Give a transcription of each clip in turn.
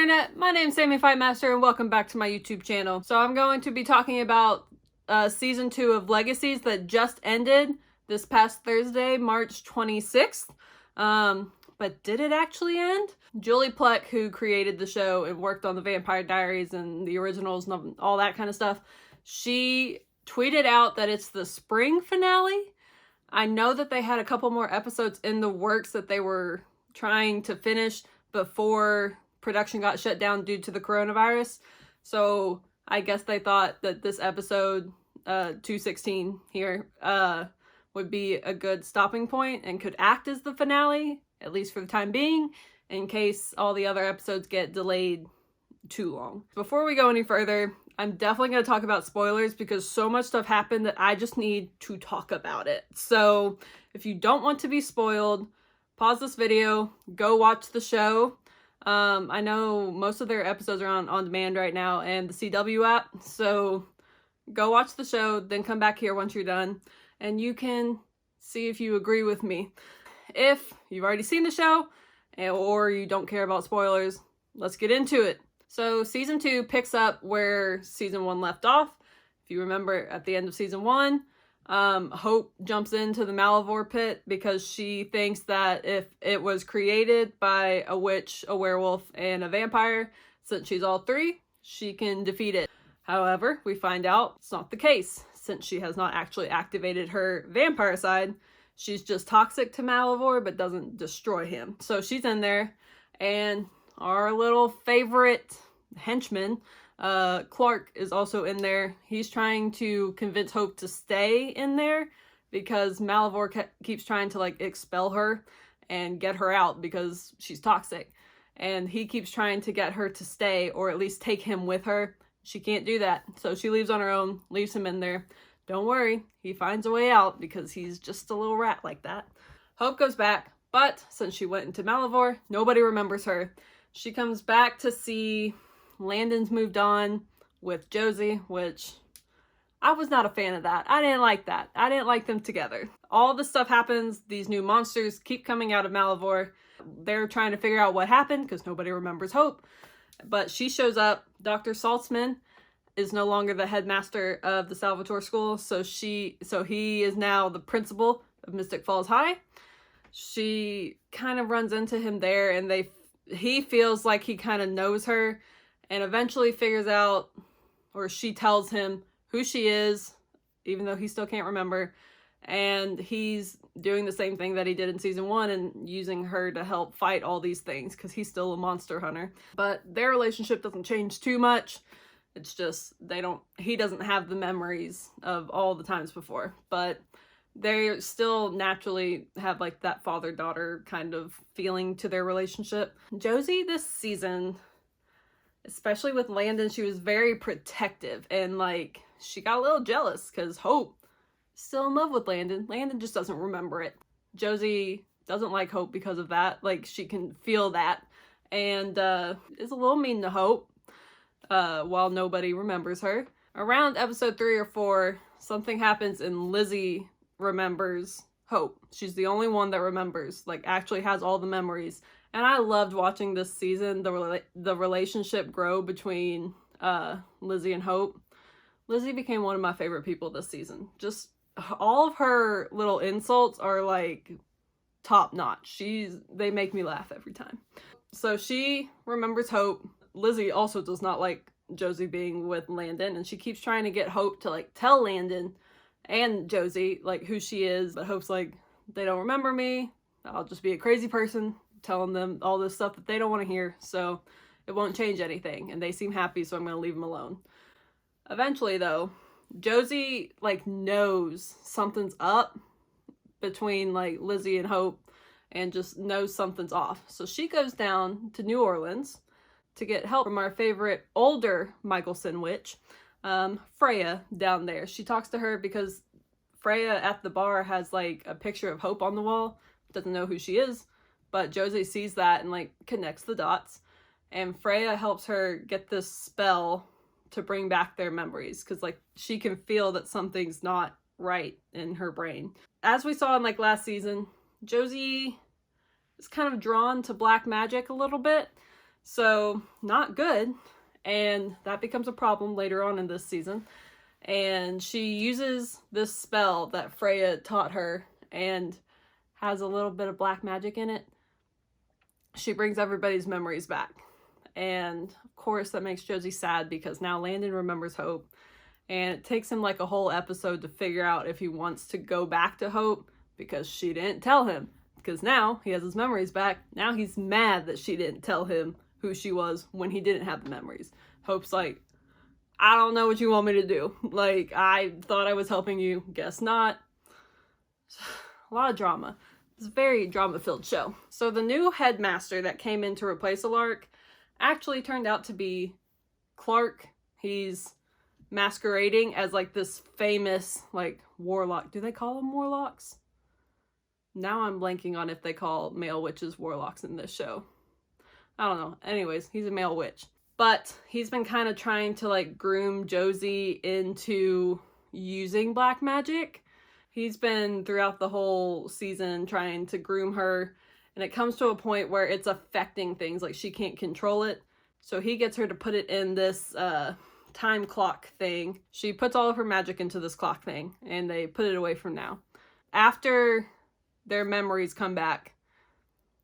Internet, my name's Sammy Fightmaster and welcome back to my YouTube channel. So I'm going to be talking about season 2 of Legacies that just ended this past Thursday, March 26th. But did it actually end? Julie Plec, who created the show and worked on the Vampire Diaries and the originals and all that kind of stuff, she tweeted out that it's the spring finale. I know that they had a couple more episodes in the works that they were trying to finish before production got shut down due to the coronavirus. So I guess they thought that this episode 216 here would be a good stopping point and could act as the finale, at least for the time being, in case all the other episodes get delayed too long. Before we go any further, I'm definitely going to talk about spoilers because so much stuff happened that I just need to talk about it. So if you don't want to be spoiled, pause this video, go watch the show. I know most of their episodes are on demand right now and the CW app, so go watch the show, then come back here once you're done, and you can see if you agree with me. If you've already seen the show, or you don't care about spoilers, let's get into it. So season 2 picks up where season 1 left off. If you remember at the end of season 1, Hope jumps into the Malivore pit because she thinks that if it was created by a witch, a werewolf, and a vampire, since she's all three, she can defeat it. However, we find out it's not the case, since she has not actually activated her vampire side. She's just toxic to Malivore, but doesn't destroy him. So she's in there, and our little favorite henchman, Clark, is also in there. He's trying to convince Hope to stay in there because Malivore keeps trying to expel her and get her out because she's toxic. And he keeps trying to get her to stay, or at least take him with her. She can't do that. So she leaves on her own, leaves him in there. Don't worry, he finds a way out because he's just a little rat like that. Hope goes back, but since she went into Malivore, nobody remembers her. She comes back to see Landon's moved on with Josie, which I was not a fan of that. I didn't like that. I didn't like them together. All this stuff happens. These new monsters keep coming out of Malivore. They're trying to figure out what happened because nobody remembers Hope. But she shows up. Dr. Saltzman is no longer the headmaster of the Salvatore School, so he is now the principal of Mystic Falls High. She kind of runs into him there, and he feels like he kind of knows her, and eventually figures out, or she tells him who she is, even though he still can't remember, and he's doing the same thing that he did in season 1 and using her to help fight all these things because he's still a monster hunter. But their relationship doesn't change too much. It's just he doesn't have the memories of all the times before, but they still naturally have that father-daughter kind of feeling to their relationship. Josie this season, especially with Landon, she was very protective and she got a little jealous because Hope is still in love with Landon. Landon just doesn't remember it. Josie doesn't like Hope because of that. She can feel that and is a little mean to Hope. While nobody remembers her. Around episode 3 or 4, something happens and Lizzie remembers Hope. She's the only one that remembers, actually has all the memories. And I loved watching this season, the relationship grow between Lizzie and Hope. Lizzie became one of my favorite people this season. Just all of her little insults are top notch. They make me laugh every time. So she remembers Hope. Lizzie also does not like Josie being with Landon, and she keeps trying to get Hope to tell Landon and Josie who she is, but Hope's they don't remember me. I'll just be a crazy person telling them all this stuff that they don't want to hear, so it won't change anything, and they seem happy, so I'm going to leave them alone. Eventually though, Josie knows something's up between Lizzie and Hope and just knows something's off, so she goes down to New Orleans to get help from our favorite older Michelson witch, Freya, down there. She talks to her because Freya at the bar has a picture of Hope on the wall. Doesn't know who she is, but Josie sees that and connects the dots. And Freya helps her get this spell to bring back their memories because she can feel that something's not right in her brain. As we saw in last season, Josie is kind of drawn to black magic a little bit. So, not good. And that becomes a problem later on in this season. And she uses this spell that Freya taught her and has a little bit of black magic in it. She brings everybody's memories back. And of course, that makes Josie sad because now Landon remembers Hope. And it takes him like a whole episode to figure out if he wants to go back to Hope because she didn't tell him. Because now he has his memories back. Now he's mad that she didn't tell him who she was when he didn't have the memories. Hope's like, I don't know what you want me to do. Like, I thought I was helping you. Guess not. A lot of drama. It's a very drama-filled show. So the new headmaster that came in to replace Alark actually turned out to be Clark. He's masquerading as like this famous like warlock. Do they call them warlocks? Now I'm blanking on if they call male witches warlocks in this show. I don't know. Anyways, he's a male witch. But he's been kind of trying to like groom Josie into using black magic. He's been throughout the whole season trying to groom her, and it comes to a point where it's affecting things, like she can't control it. So he gets her to put it in this time clock thing. She puts all of her magic into this clock thing, and they put it away from now. After their memories come back,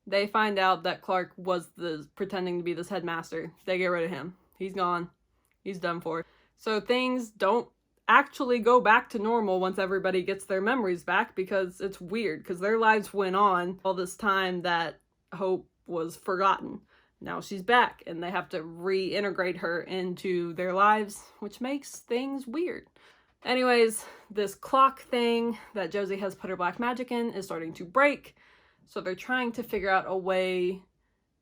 they find out that Clark was pretending to be this headmaster. They get rid of him. He's gone. He's done for. So things don't actually go back to normal once everybody gets their memories back, because it's weird, because their lives went on all this time that Hope was forgotten. Now she's back, and they have to reintegrate her into their lives, which makes things weird. Anyways, this clock thing that Josie has put her black magic in is starting to break. So they're trying to figure out a way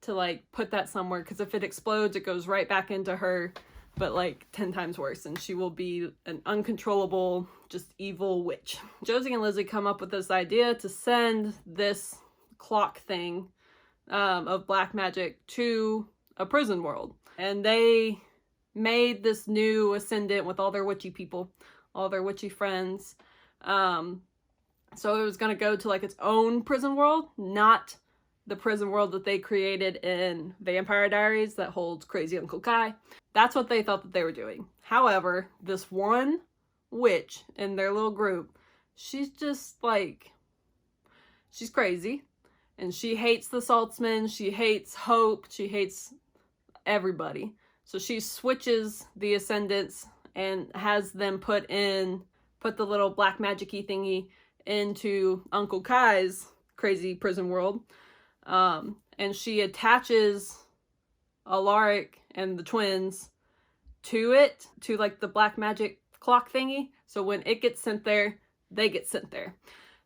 to like put that somewhere, because if it explodes, it goes right back into her, but like 10 times worse, and she will be an uncontrollable, just evil witch. Josie and Lizzie come up with this idea to send this clock thing of black magic to a prison world. And they made this new ascendant with all their witchy people, all their witchy friends. So it was going to go to like its own prison world, not the prison world that they created in Vampire Diaries that holds Crazy Uncle Kai. That's what they thought that they were doing. However, this one witch in their little group, she's just like, she's crazy. And she hates the Saltzman, she hates Hope, she hates everybody. So she switches the Ascendants and has them put the little black magic-y thingy into Uncle Kai's crazy prison world. And she attaches Alaric and the twins to like the black magic clock thingy. So when it gets sent there, they get sent there.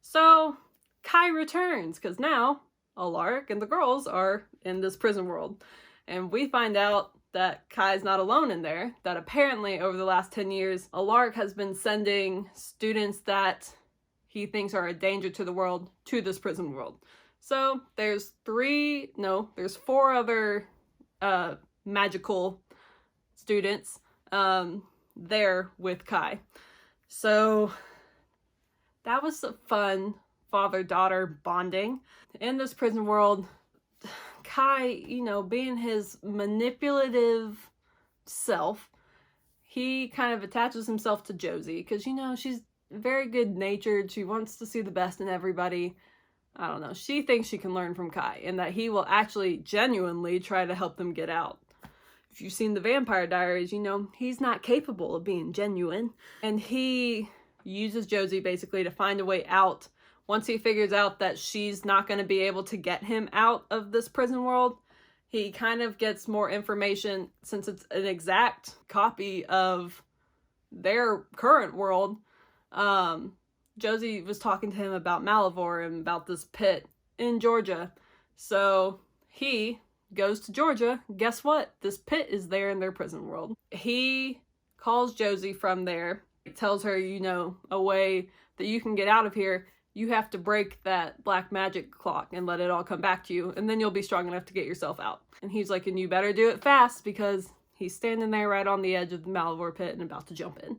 So Kai returns, because now Alaric and the girls are in this prison world. And we find out that Kai's not alone in there, that apparently over the last 10 years, Alaric has been sending students that he thinks are a danger to the world to this prison world. So there's 4 other magical students there with Kai. So that was a fun father-daughter bonding. In this prison world, Kai, being his manipulative self, he kind of attaches himself to Josie because, she's very good-natured. She wants to see the best in everybody. I don't know. She thinks she can learn from Kai and that he will actually genuinely try to help them get out. If you've seen the Vampire Diaries, he's not capable of being genuine. And he uses Josie basically to find a way out. Once he figures out that she's not going to be able to get him out of this prison world, he kind of gets more information, since it's an exact copy of their current world. Josie was talking to him about Malivore and about this pit in Georgia. So he goes to Georgia. Guess what? This pit is there in their prison world. He calls Josie from there, tells her, a way that you can get out of here. You have to break that black magic clock and let it all come back to you, and then you'll be strong enough to get yourself out. And he's like, and you better do it fast, because he's standing there right on the edge of the Malivore pit and about to jump in.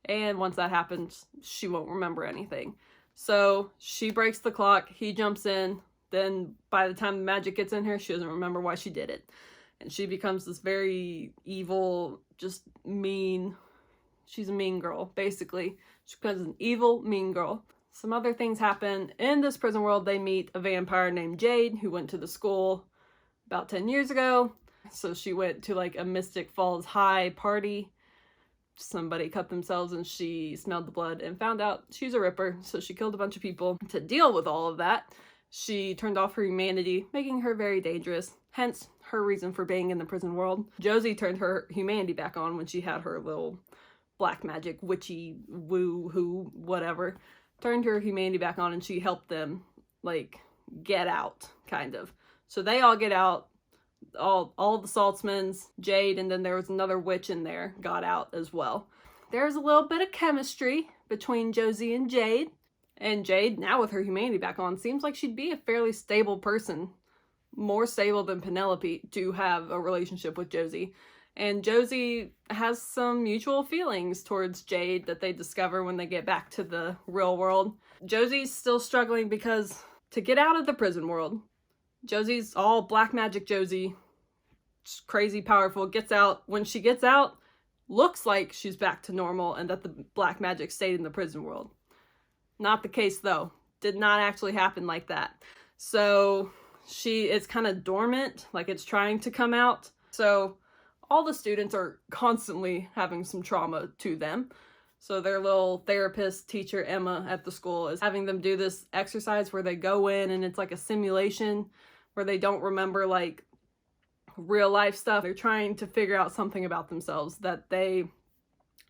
And once that happens, she won't remember anything. So she breaks the clock, he jumps in, then by the time the magic gets in her, she doesn't remember why she did it. and she becomes this very evil, just mean. She's a mean girl, basically. She becomes an evil, mean girl. Some other things happen. In this prison world, they meet a vampire named Jade, who went to the school about 10 years ago. So she went to like a Mystic Falls High party. Somebody cut themselves and she smelled the blood and found out she's a ripper. So she killed a bunch of people. To deal with all of that, she turned off her humanity, making her very dangerous. Hence, her reason for being in the prison world. Josie turned her humanity back on when she had her little black magic, witchy, woo-hoo, whatever. Turned her humanity back on and she helped them, like, get out, kind of. So they all get out. All the Saltzmans, Jade, and then there was another witch in there, got out as well. There's a little bit of chemistry between Josie and Jade. And Jade, now with her humanity back on, seems like she'd be a fairly stable person. More stable than Penelope to have a relationship with Josie. And Josie has some mutual feelings towards Jade that they discover when they get back to the real world. Josie's still struggling because to get out of the prison world, Josie's all black magic Josie, just crazy powerful, gets out. When she gets out, looks like she's back to normal and that the black magic stayed in the prison world. Not the case though. Did not actually happen like that. So it's kind of dormant, like it's trying to come out. So all the students are constantly having some trauma to them. So their little therapist teacher, Emma, at the school is having them do this exercise where they go in and it's like a simulation where they don't remember like real life stuff. They're trying to figure out something about themselves that they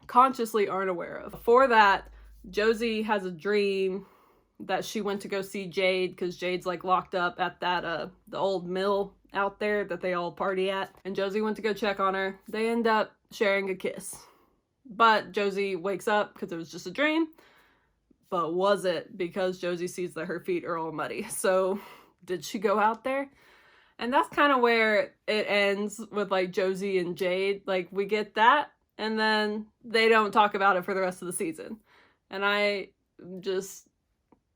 consciously aren't aware of. Before that, Josie has a dream that she went to go see Jade because Jade's like locked up at that the old mill out there that they all party at. And Josie went to go check on her. They end up sharing a kiss. But Josie wakes up because it was just a dream. But was it? Because Josie sees that her feet are all muddy. So did she go out there? And that's kind of where it ends with like Josie and Jade. Like we get that and then they don't talk about it for the rest of the season. And I just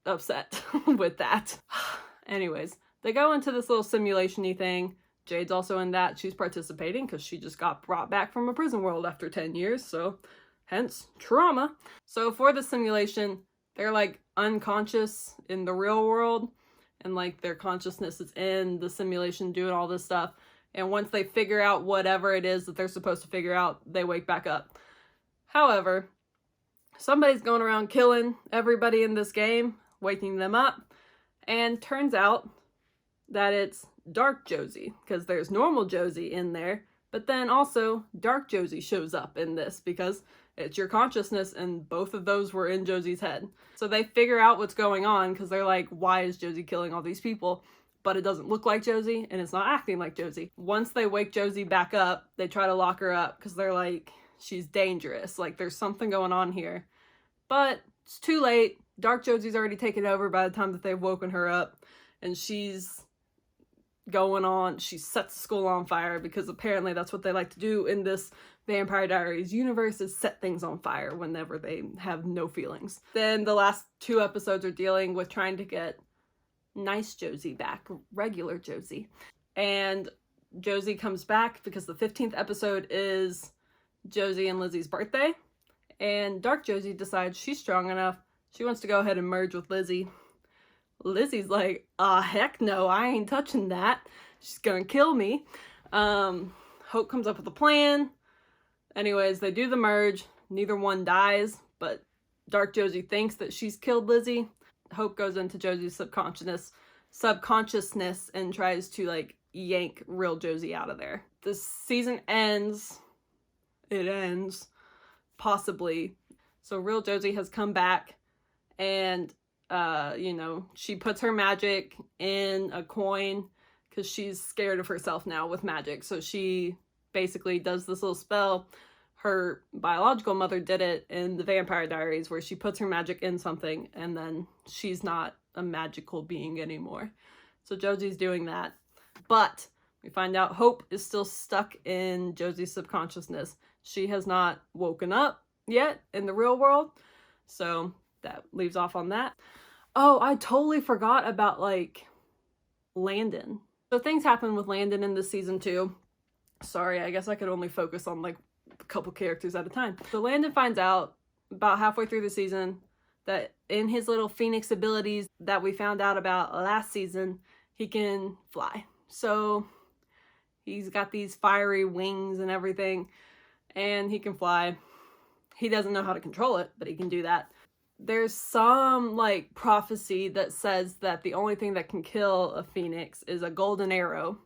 upset with that. Anyways, they go into this little simulation-y thing. Jade's also in that. She's participating because she just got brought back from a prison world after 10 years, so hence trauma. So for the simulation, they're like unconscious in the real world and like their consciousness is in the simulation doing all this stuff. And once they figure out whatever it is that they're supposed to figure out, they wake back up. However, somebody's going around killing everybody in this game, waking them up, and turns out that it's Dark Josie, because there's normal Josie in there, but then also Dark Josie shows up in this because it's your consciousness and both of those were in Josie's head. So they figure out what's going on because they're like, why is Josie killing all these people? But it doesn't look like Josie and it's not acting like Josie. Once they wake Josie back up, they try to lock her up because they're like, she's dangerous. Like there's something going on here. But it's too late. Dark Josie's already taken over by the time that they've woken her up. And she's going on. She sets the school on fire because apparently that's what they like to do in this Vampire Diaries universe, is set things on fire whenever they have no feelings. Then the last 2 episodes are dealing with trying to get nice Josie back, regular Josie. And Josie comes back because the 15th episode is Josie and Lizzie's birthday. And Dark Josie decides she's strong enough. She wants to go ahead and merge with Lizzie. Lizzie's like, heck no, I ain't touching that. She's gonna kill me. Hope comes up with a plan. Anyways, they do the merge. Neither one dies, but Dark Josie thinks that she's killed Lizzie. Hope goes into Josie's subconsciousness and tries to like yank real Josie out of there. The season ends. It ends. Possibly. So real Josie has come back and she puts her magic in a coin because she's scared of herself now with magic. So she basically does this little spell. Her biological mother did it in the Vampire Diaries where she puts her magic in something and then she's not a magical being anymore. So Josie's doing that. But we find out Hope is still stuck in Josie's subconsciousness. She has not woken up yet in the real world. So that leaves off on that. Oh, I totally forgot about like Landon. So things happen with Landon in this season 2. Sorry, I guess I could only focus on like a couple characters at a time. So Landon finds out about halfway through the season that in his little phoenix abilities that we found out about last season, he can fly. So he's got these fiery wings and everything, and he can fly. He doesn't know how to control it, but he can do that. There's some like prophecy that says that the only thing that can kill a phoenix is a golden arrow.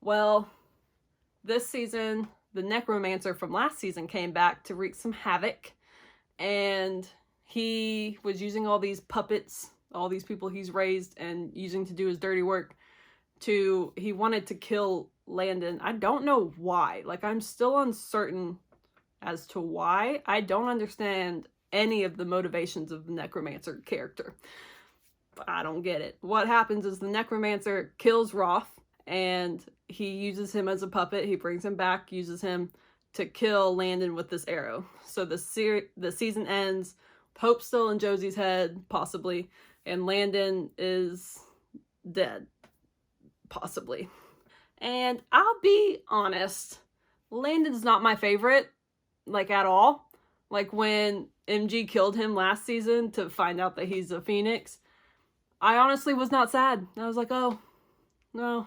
Well, this season, the necromancer from last season came back to wreak some havoc, and he was using all these puppets, all these people he's raised and using to do his dirty work. He wanted to kill Landon. I don't know why. Like, I'm still uncertain as to why. I don't understand any of the motivations of the necromancer character. I don't get it. What happens is the necromancer kills Roth, and he uses him as a puppet. He brings him back, uses him to kill Landon with this arrow. So the season ends, Hope still in Josie's head, possibly, and Landon is dead, possibly. And I'll be honest, Landon's not my favorite, like, at all. Like, when MG killed him last season to find out that he's a phoenix, I honestly was not sad. I was like, oh, no.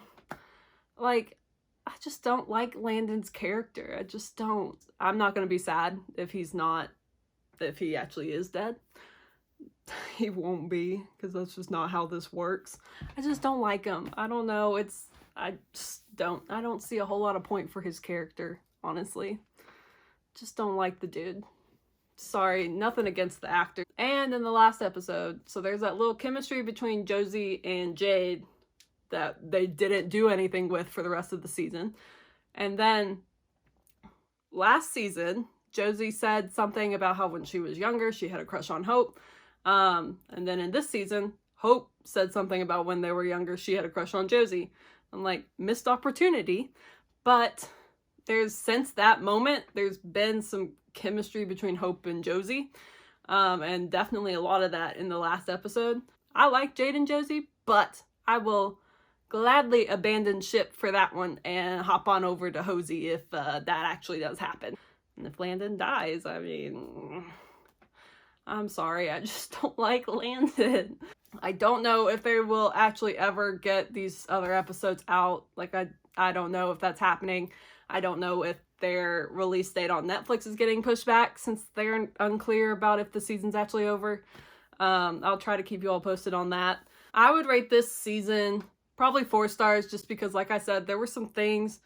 Like, I just don't like Landon's character. I just don't. I'm not going to be sad if he actually is dead. He won't be, because that's just not how this works. I just don't like him. I don't know. I don't see a whole lot of point for his character, honestly. Just don't like the dude. Sorry, nothing against the actor. And in the last episode, so there's that little chemistry between Josie and Jade that they didn't do anything with for the rest of the season. And then last season, Josie said something about how when she was younger, she had a crush on Hope. And then in this season, Hope said something about when they were younger, she had a crush on Josie. I'm like, missed opportunity. But since that moment, there's been some chemistry between Hope and Josie. And definitely a lot of that in the last episode. I like Jade and Josie, but I will gladly abandon ship for that one and hop on over to Josie if that actually does happen. And if Landon dies, I mean, I'm sorry, I just don't like Landon. I don't know if they will actually ever get these other episodes out. Like, I don't know if that's happening. I don't know if their release date on Netflix is getting pushed back since they're unclear about if the season's actually over. I'll try to keep you all posted on that. I would rate this season probably 4 stars, just because, like I said, there were some things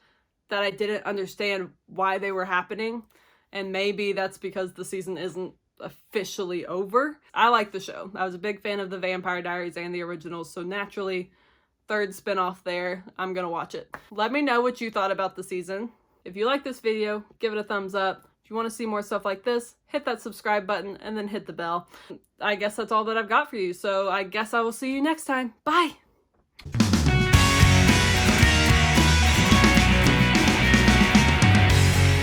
that I didn't understand why they were happening. And maybe that's because the season isn't officially over. I like the show. I was a big fan of the Vampire Diaries and the originals, so naturally, 3rd spinoff there, I'm gonna watch it. Let me know what you thought about the season. If you like this video, give it a thumbs up. If you want to see more stuff like this, hit that subscribe button and then hit the bell. I guess that's all that I've got for you, so I guess I will see you next time. Bye!